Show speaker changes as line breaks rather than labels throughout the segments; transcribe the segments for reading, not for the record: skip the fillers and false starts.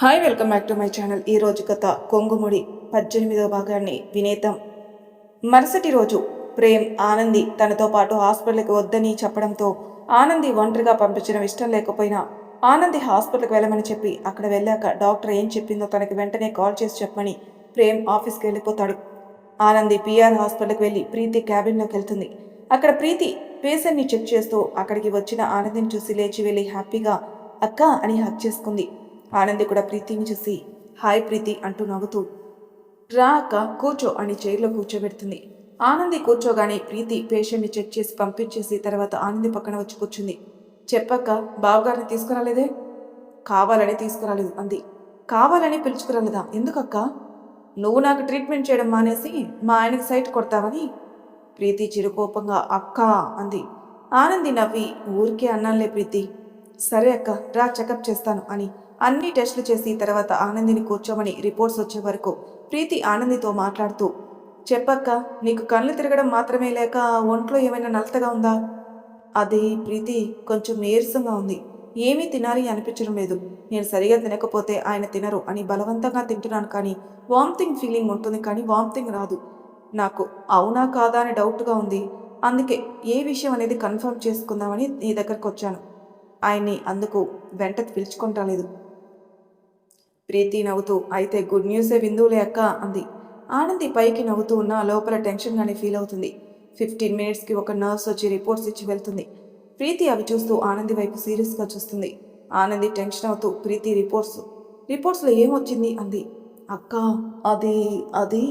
Hi, welcome back to my channel. ఈ రోజు కథ కొంగుముడి 18వ భాగాన్ని వినేద్దాం. మరుసటి రోజు ప్రేమ్ ఆనంది తనతో పాటు హాస్పిటల్కి వద్దని చెప్పడంతో ఆనంది ఒంటరిగా పంపించడం ఇష్టం లేకపోయినా ఆనంది హాస్పిటల్కి వెళ్ళమని చెప్పి అక్కడ వెళ్ళాక డాక్టర్ ఏం చెప్పిందో తనకి వెంటనే కాల్ చేసి చెప్పమని ప్రేమ్ ఆఫీస్కి వెళ్ళిపోతాడు. ఆనంది పిఆర్ హాస్పిటల్కి వెళ్ళి ప్రీతి క్యాబిన్లోకి వెళ్తుంది. అక్కడ ప్రీతి పేషెంట్ని చెక్ చేస్తూ అక్కడికి వచ్చిన ఆనందిని చూసి లేచి వెళ్ళి హ్యాపీగా అక్క అని హక్ చేసుకుంది. ఆనంది కూడా ప్రీతిని చూసి హాయ్ ప్రీతి అంటూ నవ్వుతూ రా అక్క కూర్చో అని చైర్లో కూర్చోబెడుతుంది. ఆనంది కూర్చోగానే ప్రీతి పేషెంట్ని చెక్ చేసి పంపించేసి తర్వాత ఆనంది పక్కన వచ్చి కూర్చుంది. చెప్పక్క, బావగారిని తీసుకురాలేదే? కావాలని తీసుకురాలేదు అంది. కావాలని పిలుచుకురాలేదా? ఎందుకక్క? నువ్వు నాకు ట్రీట్మెంట్ చేయడం మానేసి మా ఆయనకి సైట్ కొడతావని. ప్రీతి చిరుకోపంగా అక్క అంది. ఆనంది నవ్వి ఊరికే అన్నానులే ప్రీతి. సరే అక్క, రా చెకప్ చేస్తాను అని అన్ని టెస్టులు చేసి తర్వాత ఆనందిని కూర్చోమని రిపోర్ట్స్ వచ్చే వరకు ప్రీతి ఆనందితో మాట్లాడుతూ చెప్పక్క, నీకు కళ్ళు తిరగడం మాత్రమే లేక ఒంట్లో ఏమైనా నలతగా ఉందా? అది ప్రీతి కొంచెం నీరసంగా ఉంది. ఏమీ తినాలి అనిపించడం లేదు. నేను సరిగా తినకపోతే ఆయన తినరు అని బలవంతంగా తింటున్నాను, కానీ వామిటింగ్ ఫీలింగ్ ఉంటుంది కానీ వామిటింగ్ రాదు. నాకు అవునా కాదా అని డౌట్గా ఉంది. అందుకే ఏ విషయం అనేది కన్ఫర్మ్ చేసుకుందామని నీ దగ్గరకు వచ్చాను. ఆయన్ని అందుకు వెంట పిలుచుకుంటలేదు. ప్రీతి నవ్వుతూ అయితే గుడ్ న్యూసే విందువులే అక్క అంది. ఆనంది పైకి నవ్వుతూ ఉన్న లోపల టెన్షన్గానే ఫీల్ అవుతుంది. 15 మినిట్స్కి ఒక నర్స్ వచ్చి రిపోర్ట్స్ ఇచ్చి వెళ్తుంది. ప్రీతి అవి చూస్తూ ఆనంది వైపు సీరియస్గా చూస్తుంది. ఆనంది టెన్షన్ అవుతూ ప్రీతి రిపోర్ట్స్లో ఏమొచ్చింది అంది. అక్క అది అది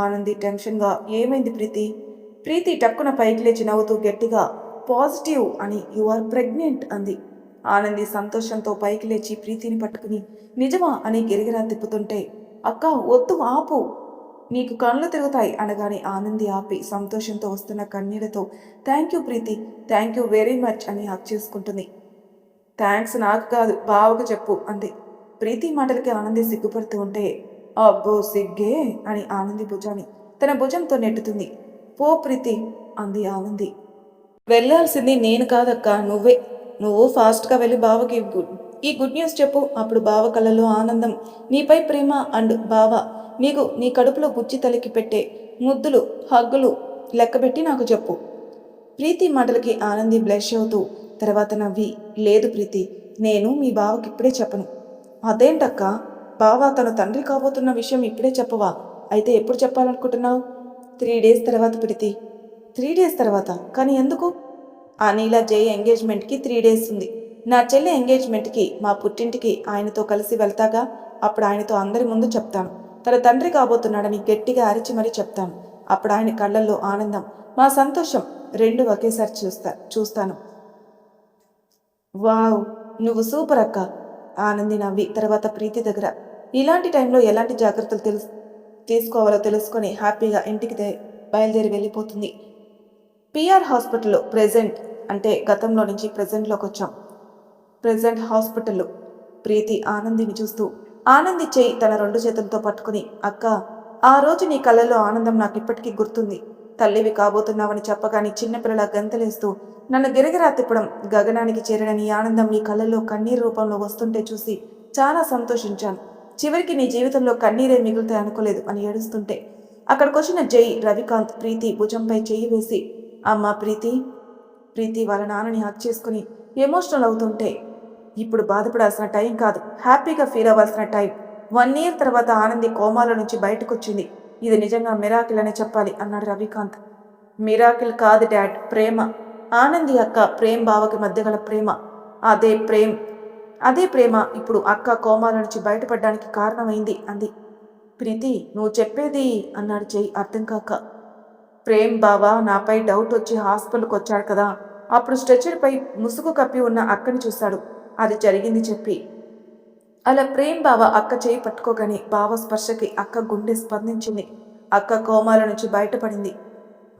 ఆనంది టెన్షన్గా ఏమైంది ప్రీతి? ప్రీతి టక్కున పైకి లేచి నవ్వుతూ గట్టిగా పాజిటివ్ అని యు ఆర్ ప్రెగ్నెంట్ అంది. ఆనంది సంతోషంతో పైకి లేచి ప్రీతిని పట్టుకుని నిజమా అని గిరిగిరా తిప్పుతుంటే అక్క వద్దు ఆపు, నీకు కళ్ళు తిరుగుతాయి అనగానే ఆనంది ఆపి సంతోషంతో వస్తున్న కన్నీళ్లతో thank you Preeti, thank you very much అని హక్ చేసుకుంటుంది. థ్యాంక్స్ నాకు కాదు, బావకు చెప్పు అంది. ప్రీతి మాటలకి ఆనంది సిగ్గుపడుతూ ఉంటే అబ్బో సిగ్గే అని ఆనంది భుజాన్ని తన భుజంతో నెట్టుతుంది. పో ప్రీతి అంది ఆనంది. వెళ్ళాల్సింది నేను కాదక్క, నువ్వే. నువ్వు ఫాస్ట్గా వెళ్ళి బావకి ఈ గుడ్ న్యూస్ చెప్పు. అప్పుడు బావ కళ్ళలో ఆనందం, నీపై ప్రేమ అండ్ బావ నీ కడుపులో బుజ్జి తల్లికి పెట్టే ముద్దులు హగ్గులు లెక్కబెట్టి నాకు చెప్పు. ప్రీతి మాటలకి ఆనంది బ్లష్ అవుతూ తర్వాత నవ్వి లేదు ప్రీతి, నేను మీ బావకి ఇప్పుడే చెప్పను. అదేంటక్క, బావ తన తండ్రి కాబోతున్న విషయం ఇప్పుడే చెప్పవా? అయితే ఎప్పుడు చెప్పాలనుకుంటున్నావు? 3 డేస్ తర్వాత ప్రీతి. 3 డేస్ తర్వాత? కానీ ఎందుకు? అనిల జై ఎంగేజ్మెంట్కి 3 డేస్ ఉంది. నా చెల్లి ఎంగేజ్మెంట్కి మా పుట్టింటికి ఆయనతో కలిసి వెళ్తాగా, అప్పుడు ఆయనతో అందరి ముందు చెప్తాను. తన తండ్రి కాబోతున్నాడని గట్టిగా అరిచి మరీ చెప్తాను. అప్పుడు ఆయన కళ్ళల్లో ఆనందం, మా సంతోషం రెండు ఒకేసారి చూస్తాను. వావ్, నువ్వు సూపర్ అక్క. ఆనంది నవ్వి తర్వాత ప్రీతి దగ్గర ఇలాంటి టైంలో ఎలాంటి జాగ్రత్తలు తీసుకోవాలో తెలుసుకొని హ్యాపీగా ఇంటికి బయలుదేరి వెళ్ళిపోతుంది. పిఆర్ హాస్పిటల్లో ప్రెజెంట్ అంటే గతంలో నుంచి ప్రెజెంట్లోకి వచ్చాం. ప్రెజెంట్ హాస్పిటల్లో ప్రీతి ఆనందిని చూస్తూ ఆనంది చేయి తన 2 చేతులతో పట్టుకుని అక్క, ఆ రోజు నీ కళ్ళల్లో ఆనందం నాకు ఇప్పటికీ గుర్తుంది. తల్లివి కాబోతున్నావని చెప్పగాని చిన్నపిల్లల గంతలేస్తూ నన్ను గిరగిరా తిప్పడం, గగనానికి చేరిన నీ ఆనందం నీ కళ్ళల్లో కన్నీరు రూపంలో వస్తుంటే చూసి చాలా సంతోషించాను. చివరికి నీ జీవితంలో కన్నీరే మిగులుతాయి అనుకోలేదు అని ఏడుస్తుంటే అక్కడికొచ్చిన జై రవికాంత్ ప్రీతి భుజంపై చెయ్యి వేసి అమ్మా ప్రీతి వాళ్ళ నాన్నని హక్ చేసుకుని ఎమోషనల్ అవుతుంటే ఇప్పుడు బాధపడాల్సిన టైం కాదు, హ్యాపీగా ఫీల్ అవ్వాల్సిన టైం. 1 ఇయర్ తర్వాత ఆనంది కోమాలో నుంచి బయటకు వచ్చింది. ఇది నిజంగా మిరాకిల్ అని చెప్పాలి అన్నాడు రవికాంత్. మిరాకిల్ కాదు డాడ్, ప్రేమ. ఆనంది అక్క ప్రేమ్ బావకి మధ్య గల ప్రేమ. అదే ప్రేమ ఇప్పుడు అక్క కోమాల నుంచి బయటపడడానికి కారణమైంది అంది. ప్రీతి నువ్వు చెప్పేది అన్నాడు జై అర్థం కాక. ప్రేమ్ బావ నాపై డౌట్ వచ్చి హాస్పిటల్కి వచ్చాడు కదా, అప్పుడు స్ట్రెచర్పై ముసుగు కప్పి ఉన్న అక్కని చూశాడు. అది జరిగింది చెప్పి అలా ప్రేమ్ బావ అక్క చేయి పట్టుకోగానే బావ స్పర్శకి అక్క గుండె స్పందించింది. అక్క కోమాల నుంచి బయటపడింది.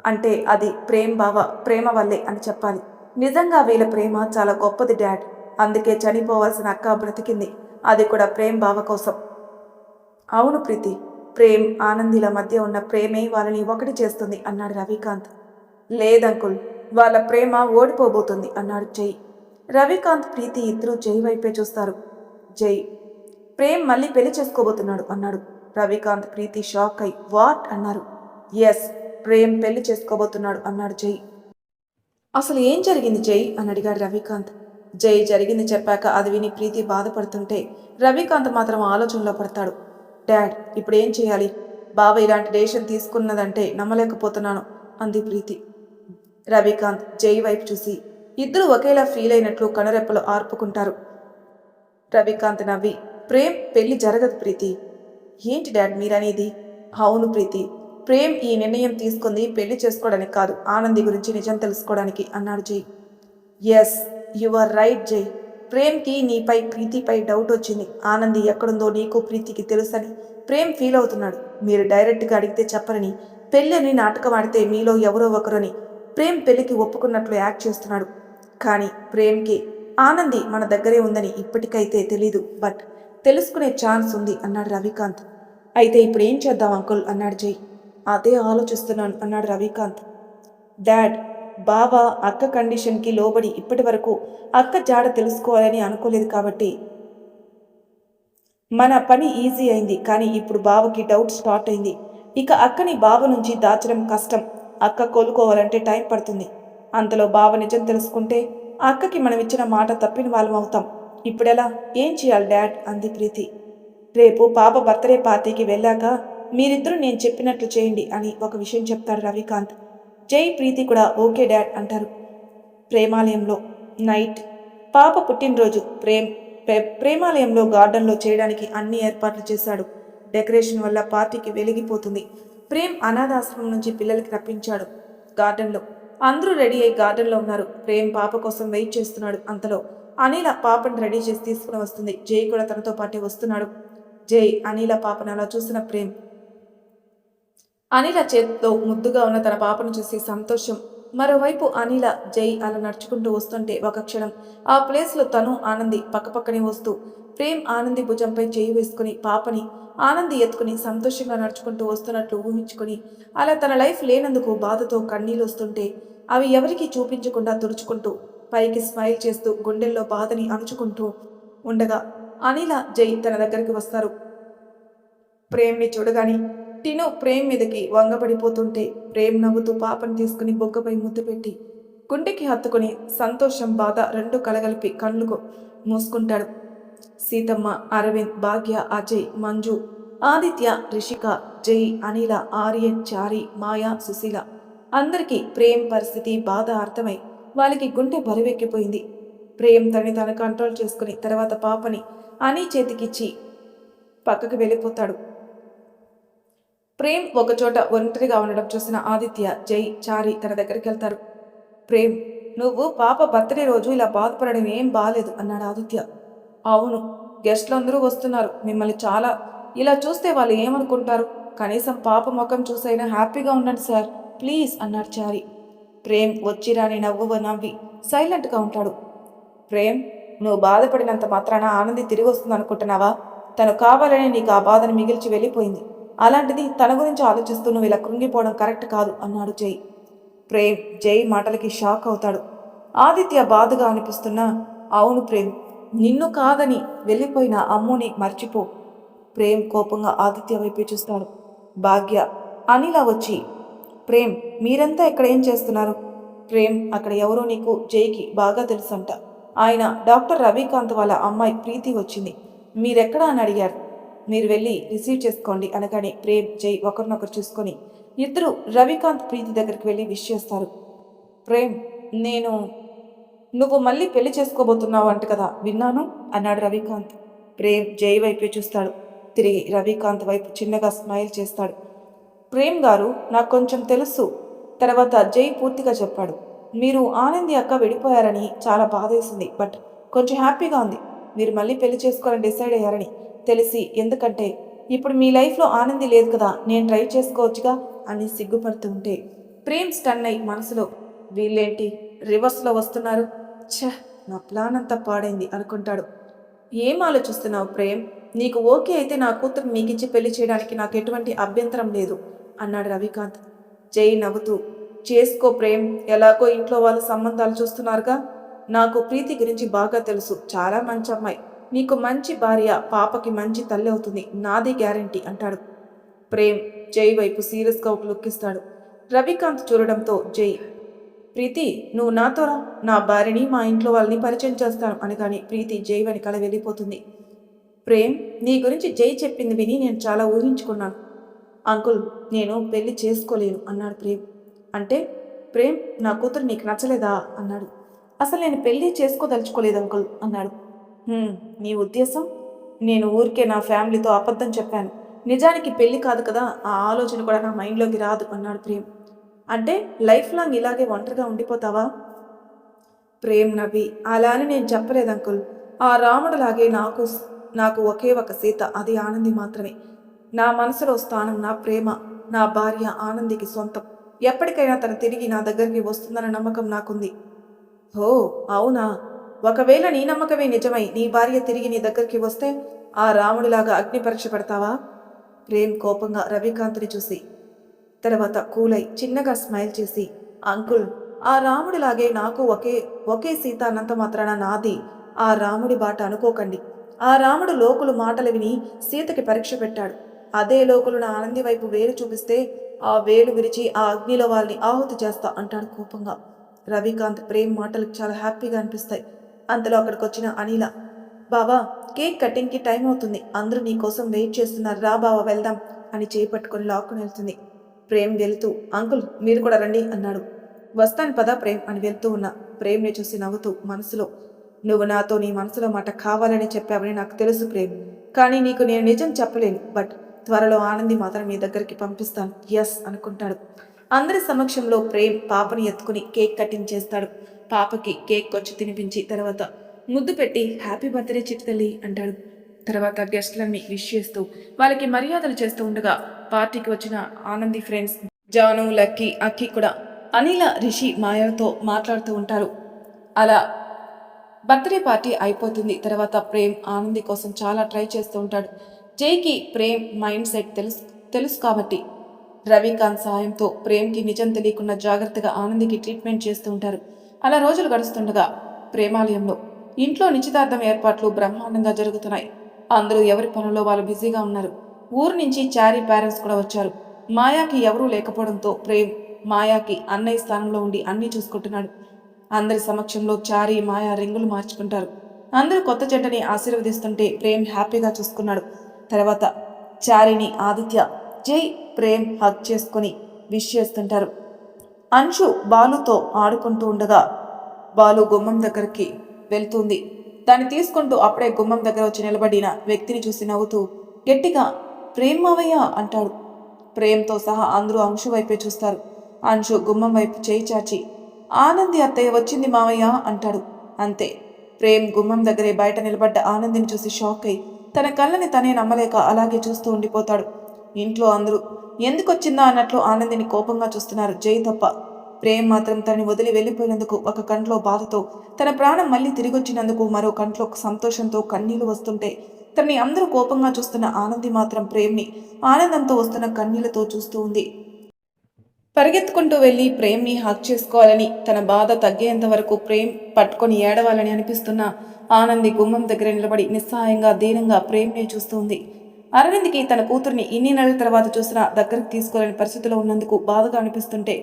అంటే అది ప్రేమ వల్లే అని చెప్పాలి. నిజంగా వీళ్ళ ప్రేమ చాలా గొప్పది డాడ్. అందుకే చనిపోవాల్సిన అక్క బ్రతికింది, అది కూడా ప్రేమ్ బావ కోసం. అవును ప్రీతి, ప్రేమ్ ఆనందిల మధ్య ఉన్న ప్రేమే వాళ్ళని ఒకటి చేస్తుంది అన్నాడు రవికాంత్. లేదంకుల్, వాళ్ళ ప్రేమ ఓడిపోబోతుంది అన్నాడు జై. రవికాంత్ ప్రీతి ఇద్దరూ జై వైపే చూస్తారు. జై ప్రేమ్ మళ్ళీ పెళ్లి చేసుకోబోతున్నాడు అన్నాడు. రవికాంత్, ప్రీతి షాక్ అయి వాట్ అన్నారు. ఎస్, ప్రేమ్ పెళ్లి చేసుకోబోతున్నాడు అన్నాడు జై. అసలు ఏం జరిగింది జై అని అడిగాడు రవికాంత్. జై జరిగింది చెప్పాక అది విని ప్రీతి బాధపడుతుంటే రవికాంత్ మాత్రం ఆలోచనలో పడతాడు. డాడ్, ఇప్పుడు ఏం చేయాలి? బావ ఇలాంటి డెసిషన్ తీసుకున్నదంటే నమ్మలేకపోతున్నాను అంది ప్రీతి. రవికాంత్ జై వైపు చూసి ఇద్దరు ఒకేలా ఫీల్ అయినట్లు కనురెప్పలు ఆర్పుకుంటారు. రవికాంత్ నవ్వి ప్రేమ్ పెళ్లి జరగదు ప్రీతి. ఏంటి డాడ్ మీరనేది? అవును ప్రీతి, ప్రేమ్ ఈ నిర్ణయం తీసుకుంది పెళ్లి చేసుకోవడానికి కాదు, ఆనంది గురించి నిజం తెలుసుకోవడానికి అన్నాడు జై. ఎస్, యు ఆర్ రైట్ జై. ప్రేమ్కి నీపై ప్రీతిపై డౌట్ వచ్చింది. ఆనంది ఎక్కడుందో నీకు ప్రీతికి తెలుసని ప్రేమ్ ఫీల్ అవుతున్నాడు. మీరు డైరెక్ట్గా అడిగితే చెప్పరని, పెళ్ళి అని నాటకం ఆడితే మీలో ఎవరో ఒకరని ప్రేమ్ పెళ్లికి ఒప్పుకున్నట్లు యాక్ట్ చేస్తున్నాడు. కానీ ప్రేమ్కి ఆనంది మన దగ్గరే ఉందని ఇప్పటికైతే తెలీదు, బట్ తెలుసుకునే ఛాన్స్ ఉంది అన్నాడు రవికాంత్. అయితే ఇప్పుడు ఏం చేద్దాం అంకుల్ అన్నాడు జై. అదే ఆలోచిస్తున్నాను అన్నాడు రవికాంత్. డాడ్, బావ అక్క కండిషన్కి లోబడి ఇప్పటి వరకు అక్క జాడ తెలుసుకోవాలని అనుకోలేదు కాబట్టి మన పని ఈజీ అయింది. కానీ ఇప్పుడు బావకి డౌట్ స్టార్ట్ అయింది. ఇక అక్కని బావ నుంచి దాచడం కష్టం. అక్క కోలుకోవాలంటే టైం పడుతుంది. అంతలో బావ నిజం తెలుసుకుంటే అక్కకి మనం ఇచ్చిన మాట తప్పిన వాళ్ళం అవుతాం. ఇప్పుడెలా? ఏం చేయాలి డాడ్ అంది ప్రీతి. రేపు పాప బర్త్డే పార్టీకి వెళ్ళాక మీరిద్దరూ నేను చెప్పినట్లు చేయండి అని ఒక విషయం చెప్తాడు రవికాంత్. జై, ప్రీతి కూడా ఓకే డాడ్ అంటారు. ప్రేమాలయంలో నైట్ పాప పుట్టినరోజు. ప్రేమాలయంలో గార్డెన్లో చేయడానికి అన్ని ఏర్పాట్లు చేశాడు. డెకరేషన్ వల్ల పార్టీకి వెలిగిపోతుంది. ప్రేమ్ అనాథాశ్రమం నుంచి పిల్లలకి రప్పించాడు. గార్డెన్లో అందరూ రెడీ అయి గార్డెన్లో ఉన్నారు. ప్రేమ్ పాప కోసం వెయిట్ చేస్తున్నాడు. అంతలో అనిల పాపను రెడీ చేసి తీసుకుని వస్తుంది. జై కూడా తనతో పాటే వస్తున్నాడు. జై అనిల పాపను అలా చూసిన ప్రేమ్ అనిల చేతితో ముద్దుగా ఉన్న తన పాపను చూసి సంతోషం. మరోవైపు అనిల జై అలా నడుచుకుంటూ వస్తుంటే ఒక క్షణం ఆ ప్లేస్లో తను ఆనంది పక్కపక్కనే వస్తూ ప్రేమ్ ఆనంది భుజంపై చేయి వేసుకుని పాపని ఆనంది ఎత్తుకుని సంతోషంగా నడుచుకుంటూ వస్తున్నట్లు ఊహించుకుని అలా తన లైఫ్ లేనందుకు బాధతో కన్నీళ్ళు వస్తుంటే అవి ఎవరికీ చూపించకుండా తుడుచుకుంటూ పైకి స్మైల్ చేస్తూ గుండెల్లో బాధని అణుచుకుంటూ ఉండగా అనిల జై తన దగ్గరికి వస్తారు. ప్రేమ్ని చూడగానే టిను ప్రేమ్ మీదకి వంగపడిపోతుంటే ప్రేమ్ నవ్వుతూ పాపను తీసుకుని బొగ్గపై ముద్దు పెట్టి గుండెకి హత్తుకుని సంతోషం బాధ రెండు కలగలిపి కళ్ళుకు మూసుకుంటాడు. సీతమ్మ, అరవింద్, భాగ్య, అజయ్, మంజు, ఆదిత్య, రిషిక, జై, అనిల, ఆర్యన్, చారి, మాయా, సుశీల అందరికీ ప్రేమ్ పరిస్థితి బాధ అర్థమై వాళ్ళకి గుండె బరువెక్కిపోయింది. ప్రేమ్ తను కంట్రోల్ చేసుకుని తర్వాత పాపని అని చేతికిచ్చి పక్కకు వెళ్ళిపోతాడు. ప్రేమ్ ఒకచోట ఒంటరిగా ఉండడం చూసిన ఆదిత్య, జై, చారి తన దగ్గరికి వెళ్తారు. ప్రేమ్, నువ్వు పాప బర్త్డే రోజు ఇలా బాధపడడం ఏం బాలేదు అన్నాడు ఆదిత్య. అవును, గెస్ట్లు అందరూ వస్తున్నారు. మిమ్మల్ని చాలా ఇలా చూస్తే వాళ్ళు ఏమనుకుంటారు? కనీసం పాప ముఖం చూసైనా హ్యాపీగా ఉండండి సార్ ప్లీజ్ అన్నాడు చారి. ప్రేమ్ వచ్చిరాని నవ్వి సైలెంట్గా ఉంటాడు. ప్రేమ్, నువ్వు బాధపడినంత మాత్రాన ఆనంది తిరిగి వస్తుంది అనుకుంటున్నావా? తను కావాలని నీకు ఆ బాధను మిగిల్చి వెళ్ళిపోయింది. అలాంటిది తన గురించి ఆలోచిస్తూ నువ్వు ఇలా కృంగిపోవడం కరెక్ట్ కాదు అన్నాడు జై. ప్రేమ్ జై మాటలకి షాక్ అవుతాడు. ఆదిత్య బాధగా అనిపిస్తున్నా అవును ప్రేమ్, నిన్ను కాదని వెళ్ళిపోయిన అమ్ముని మర్చిపో. ప్రేమ్ కోపంగా ఆదిత్య వైపు చూస్తాడు. భాగ్య, అనిలా వచ్చి ప్రేమ్ మీరంతా ఇక్కడ ఏం చేస్తున్నారు? ప్రేమ్, అక్కడ ఎవరో నీకు జైకి బాగా తెలుసంట. ఆయన డాక్టర్ రవికాంత్ వాళ్ళ అమ్మాయి ప్రీతి వచ్చింది. మీరెక్కడా అని అడిగారు. మీరు వెళ్ళి రిసీవ్ చేసుకోండి అనగానే ప్రేమ్ జై ఒకరినొకరు చూసుకొని ఇద్దరు రవికాంత్ ప్రీతి దగ్గరికి వెళ్ళి విష్ చేస్తారు. ప్రేమ్, నువ్వు మళ్ళీ పెళ్లి చేసుకోబోతున్నావు అంట కదా, విన్నాను అన్నాడు రవికాంత్. ప్రేమ్ జై వైపే చూస్తాడు. తిరిగి రవికాంత్ వైపు చిన్నగా స్మైల్ చేస్తాడు. ప్రేమ్ గారు, నాకు కొంచెం తెలుసు. తర్వాత జై పూర్తిగా చెప్పాడు. మీరు ఆనంది అక్క విడిపోయారని చాలా బాధేసింది, బట్ కొంచెం హ్యాపీగా ఉంది. మీరు మళ్ళీ పెళ్లి చేసుకోవాలని డిసైడ్ అయ్యారని తెలిసి. ఎందుకంటే ఇప్పుడు మీ లైఫ్లో ఆనంది లేదు కదా, నేను ట్రై చేసుకోవచ్చుగా అని సిగ్గుపడుతుంటే ప్రేమ్ స్టన్ అయి మనసులో వీళ్ళేంటి రివర్స్లో వస్తున్నారు, ఛ, నా ప్లాన్ అంతా పాడైంది అనుకుంటాడు. ఏం ఆలోచిస్తున్నావు ప్రేమ్? నీకు ఓకే అయితే నా కూతురు నీకిచ్చి పెళ్లి చేయడానికి నాకు ఎటువంటి అభ్యంతరం లేదు అన్నాడు రవికాంత్. జై నవ్వుతూ చేసుకో ప్రేమ్, ఎలాగో ఇంట్లో వాళ్ళ సంబంధాలు చూస్తున్నారుగా. నాకు ప్రీతి గురించి బాగా తెలుసు, చాలా మంచి అమ్మాయి. నీకు మంచి భార్య, పాపకి మంచి తల్లి అవుతుంది, నాది గ్యారంటీ అంటాడు. ప్రేమ్ జై వైపు సీరియస్గా ఒక లుక్ ఇస్తాడు. రవికాంత్ చూడడంతో జై, ప్రీతి నువ్వు నాతో రా, నా భార్యని మా ఇంట్లో వాళ్ళని పరిచయం చేస్తాను అనగానే ప్రీతి జై వెనకాల వెళ్ళిపోతుంది. ప్రేమ్ నీ గురించి జై చెప్పింది విని నేను చాలా ఊహించుకున్నాను. అంకుల్ నేను పెళ్లి చేసుకోలేను అన్నాడు ప్రేమ్. అంటే ప్రేమ్ నా కూతురు నీకు నచ్చలేదా అన్నాడు. అసలు నేను పెళ్లి చేసుకోదలుచుకోలేదు అంకుల్ అన్నాడు. నీ ఉద్దేశం? నేను ఊరికే నా ఫ్యామిలీతో అబద్ధం చెప్పాను, నిజానికి పెళ్లి కాదు కదా, ఆ ఆలోచన కూడా నా మైండ్లోకి రాదు అన్నాడు ప్రేమ్. అంటే లైఫ్ లాంగ్ ఇలాగే ఒంటరిగా ఉండిపోతావా? ప్రేమ్ నవ్వి, అలా అని నేను చెప్పలేదు అంకుల్. ఆ రాముడులాగే నాకు ఒకే ఒక సీత, అది ఆనంది మాత్రమే. నా మనసులో స్థానం నా ప్రేమ, నా భార్య ఆనందికి సొంతం. ఎప్పటికైనా తను తిరిగి నా దగ్గరికి వస్తుందన్న నమ్మకం నాకుంది. ఓ అవునా? ఒకవేళ నీ నమ్మకమే నిజమై నీ భార్య తిరిగి నీ దగ్గరికి వస్తే ఆ రాముడిలాగా అగ్ని పరీక్ష పెడతావా? ప్రేమ్ కోపంగా రవికాంత్ని చూసి తర్వాత కూలై చిన్నగా స్మైల్ చేసి, అంకుల్ ఆ రాముడిలాగే నాకు ఒకే సీత అన్నంత మాత్రాన నాది ఆ రాముడి బాట అనుకోకండి. ఆ రాముడు లోకులు మాటలు విని సీతకి పరీక్ష పెట్టాడు. అదే లోకులు నా ఆనంది వైపు వేలు చూపిస్తే ఆ వేలు విరిచి ఆ అగ్నిలో వాళ్ళని ఆహుతి చేస్తా అంటాడు కోపంగా. రవికాంత్ ప్రేమ్ మాటలకు చాలా హ్యాపీగా అనిపిస్తాయి. అంతలో అక్కడికి వచ్చిన అనిల, బావా కేక్ కటింగ్కి టైం అవుతుంది, అందరూ నీ కోసం వెయిట్ చేస్తున్నారు, రా బావా వెళ్దాం అని చేపట్టుకొని లాక్కుని వెళ్తుంది. ప్రేమ్ వెళ్తూ, అంకుల్ మీరు కూడా రండి అన్నాడు. వస్తాను పదా ప్రేమ్ అని వెళ్తూ ఉన్న ప్రేమ్ని చూసి నవ్వుతూ మనసులో, నువ్వు నాతో నీ మనసులో మాట కావాలని చెప్పావని నాకు తెలుసు ప్రేమ్, కానీ నీకు నేను నిజం చెప్పలేను, బట్ త్వరలో ఆనంది మాత్రం మీ దగ్గరికి పంపిస్తాను, ఎస్ అనుకుంటాడు. అందరి సమక్షంలో ప్రేమ్ పాపని ఎత్తుకుని కేక్ కటింగ్ చేస్తాడు. పాపకి కేక్ కొచ్చి తినిపించి తర్వాత ముద్దు పెట్టి హ్యాపీ బర్త్డే చిట్టి తల్లి అంటాడు. తర్వాత గెస్ట్లన్నీ విష్ చేస్తూ వాళ్ళకి మర్యాదలు చేస్తూ ఉండగా పార్టీకి వచ్చిన ఆనంది ఫ్రెండ్స్ జాను, లక్కీ, అక్కి కూడా అనిల, రిషి, మాయలతో మాట్లాడుతూ ఉంటారు. అలా బర్త్డే పార్టీ అయిపోతుంది. తర్వాత ప్రేమ్ ఆనంది కోసం చాలా ట్రై చేస్తూ ఉంటాడు. జైకి ప్రేమ్ మైండ్ సెట్ తెలుసు కాబట్టి రవికాంత్ సాయంతో ప్రేమ్కి నిజం తెలియకుండా జాగ్రత్తగా ఆనందికి ట్రీట్మెంట్ చేస్తూ ఉంటారు. అలా రోజులు గడుస్తుండగా ప్రేమాలయంలో ఇంట్లో నిశ్చితార్థం ఏర్పాట్లు బ్రహ్మాండంగా జరుగుతున్నాయి. అందరూ ఎవరి పనుల్లో వాళ్ళు బిజీగా ఉన్నారు. ఊరు నుంచి చారీ పేరెంట్స్ కూడా వచ్చారు. మాయాకి ఎవరూ లేకపోవడంతో ప్రేమ్ మాయాకి అన్నయ్య స్థానంలో ఉండి అన్నీ చూసుకుంటున్నాడు. అందరి సమక్షంలో చారీ, మాయా రింగులు మార్చుకుంటారు. అందరూ కొత్త జంటని ఆశీర్వదిస్తుంటే ప్రేమ్ హ్యాపీగా చూసుకున్నాడు. తర్వాత చారీని ఆదిత్య, జై, ప్రేమ్ హగ్ చేసుకుని విష్ చేస్తుంటారు. అంశు బాలుతో ఆడుకుంటూ ఉండగా బాలు గుమ్మం దగ్గరికి వెళ్తుంది. దాన్ని తీసుకుంటూ అప్పుడే గుమ్మం దగ్గర వచ్చి నిలబడిన వ్యక్తిని చూసి నవ్వుతూ గట్టిగా ప్రేమ్ మావయ్య అంటాడు. ప్రేమ్తో సహా అందరూ అంశు వైపే చూస్తారు. అంశు గుమ్మం వైపు చేయి చాచి ఆనంది అత్తయ్య వచ్చింది మావయ్య అంటాడు. అంతే, ప్రేమ్ గుమ్మం దగ్గరే బయట నిలబడ్డ ఆనందిని చూసి షాక్ అయి తన కళ్ళని తనే నమ్మలేక అలాగే చూస్తూ ఉండిపోతాడు. ఇంట్లో అందరూ ఎందుకొచ్చిందా అన్నట్లు ఆనందిని కోపంగా చూస్తున్నారు, జై తప్ప. ప్రేమ్ మాత్రం తనని వదిలి వెళ్ళిపోయినందుకు ఒక కంట్లో బాధతో, తన ప్రాణం మళ్ళీ తిరిగొచ్చినందుకు మరో కంట్లో సంతోషంతో కన్నీళ్లు వస్తుంటే తనని అందరూ కోపంగా చూస్తున్న ఆనంది మాత్రం ప్రేమ్ని ఆనందంతో వస్తున్న కన్నీళ్లతో చూస్తూ ఉంది. పరిగెత్తుకుంటూ వెళ్ళి ప్రేమ్ని హక్ చేసుకోవాలని, తన బాధ తగ్గేంత వరకు ప్రేమ్ పట్టుకొని ఏడవాలని అనిపిస్తున్న ఆనంది గుమ్మం దగ్గర నిలబడి నిస్సహాయంగా దీనంగా ప్రేమ్ని చూస్తూ ఉంది. అరవింద్కి తన కూతుర్ని ఇన్ని నెలల తర్వాత చూసినా దగ్గరికి తీసుకోలేని పరిస్థితిలో ఉన్నందుకు బాధగా అనిపిస్తుంటే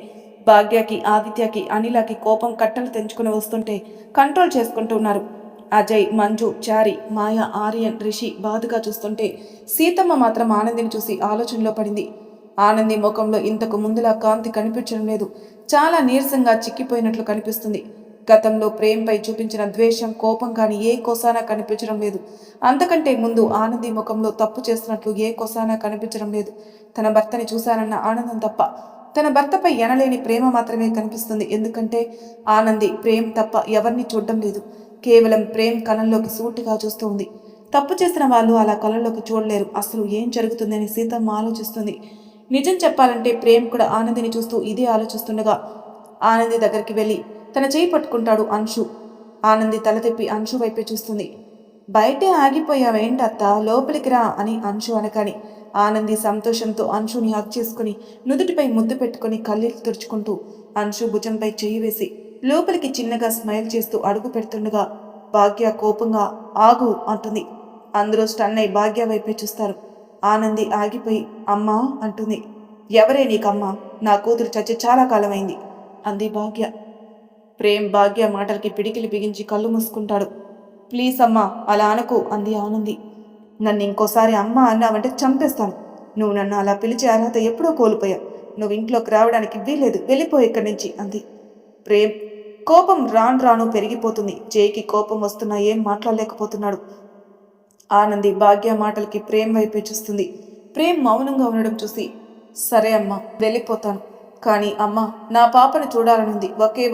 భాగ్యకి, ఆదిత్యకి, అనిలకి కోపం కట్టలు తెంచుకుని వస్తుంటే కంట్రోల్ చేసుకుంటూ ఉన్నారు. అజయ్, మంజు, చారి, మాయ, ఆర్యన్, రిషి బాధగా చూస్తుంటే సీతమ్మ మాత్రం ఆనందిని చూసి ఆలోచనలో పడింది. ఆనంది ముఖంలో ఇంతకు ముందులా కాంతి కనిపించడం లేదు. చాలా నీరసంగా చిక్కిపోయినట్లు కనిపిస్తుంది. గతంలో ప్రేమ్పై చూపించిన ద్వేషం, కోపం కానీ ఏ కోసానా కనిపించడం లేదు. అంతకంటే ముందు ఆనంది ముఖంలో తప్పు చేస్తున్నట్లు ఏ కోసానా కనిపించడం లేదు. తన భర్తని చూశానన్న ఆనందం తప్ప తన భర్తపై ఎనలేని ప్రేమ మాత్రమే కనిపిస్తుంది. ఎందుకంటే ఆనంది ప్రేమ్ తప్ప ఎవరిని చూడడం లేదు. కేవలం ప్రేమ్ కళ్ళల్లోకి సూటిగా చూస్తూ ఉంది. తప్పు చేసిన వాళ్ళు అలా కళ్ళల్లోకి చూడలేరు. అసలు ఏం జరుగుతుందని సీతమ్మ ఆలోచిస్తుంది. నిజం చెప్పాలంటే ప్రేమ్ కూడా ఆనందిని చూస్తూ ఇదే ఆలోచిస్తుండగా ఆనంది దగ్గరికి వెళ్ళి తన చేయి పట్టుకుంటాడు అంశు. ఆనంది తల తిప్పి అంశు వైపే చూస్తుంది. బయటే ఆగిపోయావేంటత్తా, లోపలికి రా అని అంశు అనగాని ఆనంది సంతోషంతో అంశుని హక్ చేసుకుని నుదుటిపై ముద్దు పెట్టుకుని కళ్ళీలు తుడుచుకుంటూ అంశు భుజంపై చెయ్యి వేసి లోపలికి చిన్నగా స్మైల్ చేస్తూ అడుగు పెడుతుండగా భాగ్య కోపంగా ఆగు అంటుంది. అందరూ స్టన్ అయి భాగ్య వైపే చూస్తారు. ఆనంది ఆగిపోయి అమ్మా అంటుంది. ఎవరే నీకమ్మా? నా కూతురు చచ్చి చాలా కాలమైంది అంది భాగ్య. ప్రేమ్ భాగ్య మాటలకి పిడికిలి బిగించి కళ్ళు మూసుకుంటాడు. ప్లీజ్ అమ్మా అలా అనకు అంది ఆనంది. నన్ను ఇంకోసారి అమ్మ అన్నావంటే చంపేస్తాను. నువ్వు నన్ను అలా పిలిచే అర్హత ఎప్పుడో కోల్పోయావు. నువ్వు ఇంట్లోకి రావడానికి వీల్లేదు, వెళ్ళిపో ఇక్కడి నుంచి అంది. ప్రేమ్ కోపం రాను పెరిగిపోతుంది. జైకి కోపం వస్తున్నా ఏం మాట్లాడలేకపోతున్నాడు. ఆనంది భాగ్య మాటలకి ప్రేమ్ వైపే చూస్తుంది. ప్రేమ్ మౌనంగా ఉండడం చూసి సరే అమ్మా వెళ్ళిపోతాను, కానీ అమ్మ నా పాపను చూడాలనుంది.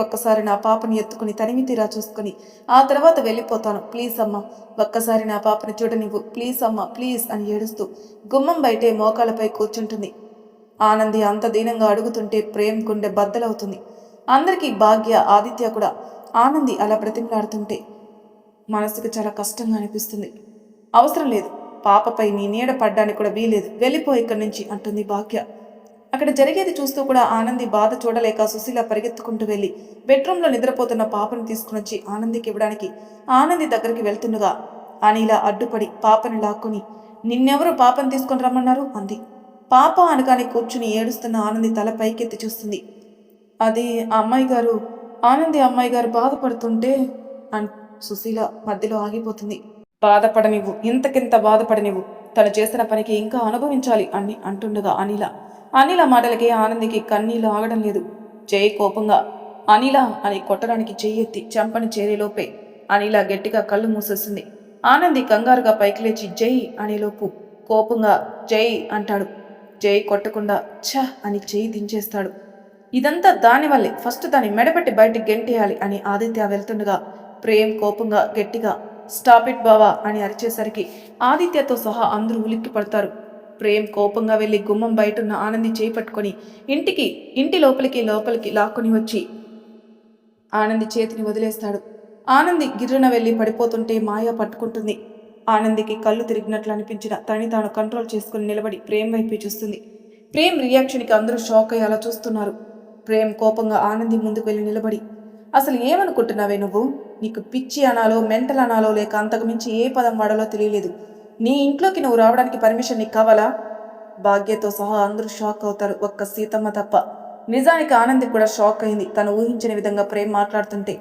ఒక్కసారి నా పాపని ఎత్తుకుని తనివి తీరా చూసుకుని ఆ తర్వాత వెళ్ళిపోతాను. ప్లీజ్ అమ్మ ఒక్కసారి నా పాపని చూడనివ్వు, ప్లీజ్ అమ్మ ప్లీజ్ అని ఏడుస్తూ గుమ్మం బయటే మోకాలపై కూర్చుంటుంది. ఆనంది అంత దీనంగా అడుగుతుంటే ప్రేమ్ గుండె బద్దలవుతుంది. అందరికీ భాగ్య ఆదిత్య కూడా ఆనంది అలా బ్రతిమలాడుతుంటే మనసుకు చాలా కష్టంగా అనిపిస్తుంది. అవసరం లేదు, పాపపై నీ నీడ పడ్డానికి కూడా వీలేదు, వెళ్ళిపో ఇక్కడి నుంచి అంటుంది భాగ్య. అక్కడ జరిగేది చూస్తూ కూడా ఆనంది బాధ చూడలేక సుశీల పరిగెత్తుకుంటూ వెళ్ళి బెడ్రూమ్లో నిద్రపోతున్న పాపను తీసుకుని వచ్చి ఆనందికి ఇవ్వడానికి ఆనంది దగ్గరికి వెళ్తుండగా అనిల అడ్డుపడి పాపని లాక్కుని నిన్నెవరు పాపను తీసుకొని రమ్మన్నారు అంది. పాప అనగానే కూర్చుని ఏడుస్తున్న ఆనంది తల పైకెత్తి చూస్తుంది. అది అమ్మాయి గారు, ఆనంది అమ్మాయి గారు బాధపడుతుంటే సుశీల మధ్యలో ఆగిపోతుంది. బాధపడనివ్వు, ఇంతకింత బాధపడనివ్వు, తను చేసిన పనికి ఇంకా అనుభవించాలి అని అంటుండగా అనిల మాటలకి ఆనందికి కన్నీళ్ళు ఆగడం లేదు. జై కోపంగా అనిల అని కొట్టడానికి చెయ్యెత్తి చెంపని చేరేలోపే అనిల గట్టిగా కళ్ళు మూసేస్తుంది. ఆనంది కంగారుగా పైకి లేచి జై అనేలోపు కోపంగా జై అంటాడు. జై కొట్టకుండా ఛ అని చెయ్యి దించేస్తాడు. ఇదంతా దానివల్లే, ఫస్ట్ దాన్ని మెడపెట్టి బయటికి గెంటేయాలి అని ఆదిత్య వెళ్తుండగా ప్రేమ్ కోపంగా గట్టిగా స్టాప్ ఇట్ బావా అని అరిచేసరికి ఆదిత్యతో సహా అందరూ ఉలిక్కి పడతారు. ప్రేమ్ కోపంగా వెళ్ళి గుమ్మం బయటున్న ఆనంది చేయి పట్టుకొని ఇంటి లోపలికి లాక్కొని వచ్చి ఆనంది చేతిని వదిలేస్తాడు. ఆనంది గిర్రున వెళ్ళి పడిపోతుంటే మాయ పట్టుకుంటుంది. ఆనందికి కళ్ళు తిరిగినట్లు అనిపించిన తనని తాను కంట్రోల్ చేసుకుని నిలబడి ప్రేమ్ వైపు చూస్తుంది. ప్రేమ్ రియాక్షన్కి అందరూ షాక్ అయ్యి అలా చూస్తున్నారు. ప్రేమ్ కోపంగా ఆనంది ముందుకు వెళ్ళి నిలబడి అసలు ఏమనుకుంటున్నావే నువ్వు? నీకు పిచ్చి అనాలో మెంటల్ అనాలో లేక అంతకుమించి ఏ పదం వాడాలో తెలియలేదు. నీ ఇంట్లోకి నువ్వు రావడానికి పర్మిషన్ నీకు కావాలా? భాగ్యతో సహా అందరూ షాక్ అవుతారు, ఒక్క సీతమ్మ తప్ప. నిజానికి ఆనంది కూడా షాక్ అయింది. తను ఊహించిన విధంగా ప్రేమ్ మాట్లాడుతుంటే.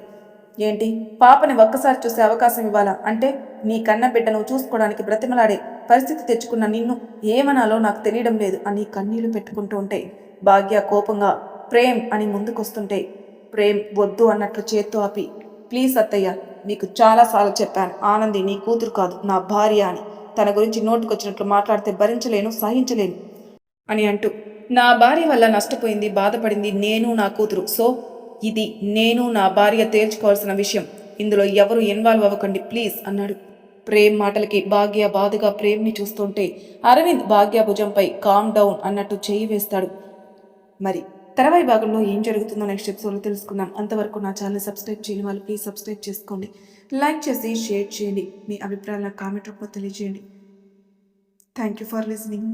ఏంటి, పాపని ఒక్కసారి చూసే అవకాశం ఇవ్వాలా? అంటే నీ కన్న బిడ్డ నువ్వు చూసుకోవడానికి బ్రతిమలాడే పరిస్థితి తెచ్చుకున్న నిన్ను ఏమనాలో నాకు తెలియడం లేదు అని కన్నీళ్లు పెట్టుకుంటూ ఉంటే భాగ్య కోపంగా ప్రేమ్ అని ముందుకొస్తుంటే ప్రేమ్ వద్దు అన్నట్లు చేత్తో ఆపి ప్లీజ్ అత్తయ్య, నీకు చాలాసార్లు చెప్పాను, ఆనంది నీ కూతురు కాదు నా భార్య అని. తన గురించి నోటుకొచ్చినట్లు మాట్లాడితే భరించలేను, సహించలేను అని అంటూ నా భార్య వల్ల నష్టపోయింది, బాధపడింది నేను, నా కూతురు. సో ఇది నేను నా భార్య తేల్చుకోవాల్సిన విషయం. ఇందులో ఎవరు ఇన్వాల్వ్ అవ్వకండి ప్లీజ్ అన్నాడు. ప్రేమ్ మాటలకి భాగ్య బాధగా ప్రేమ్ని చూస్తుంటే అరవింద్ భాగ్య భుజంపై కామ్ డౌన్ అన్నట్టు చేయి వేస్తాడు. మరి తర్వాయి భాగంలో ఏం జరుగుతుందో నెక్స్ట్ ఎపిసోడ్లో తెలుసుకుందాం. అంతవరకు నా ఛానల్ సబ్స్క్రైబ్ చేయని వాళ్ళు ప్లీజ్ సబ్స్క్రైబ్ చేసుకోండి, లైక్ చేసి షేర్ చేయండి, మీ అభిప్రాయాలను కామెంట్ రూపంలో తెలియజేయండి. Thank you for listening.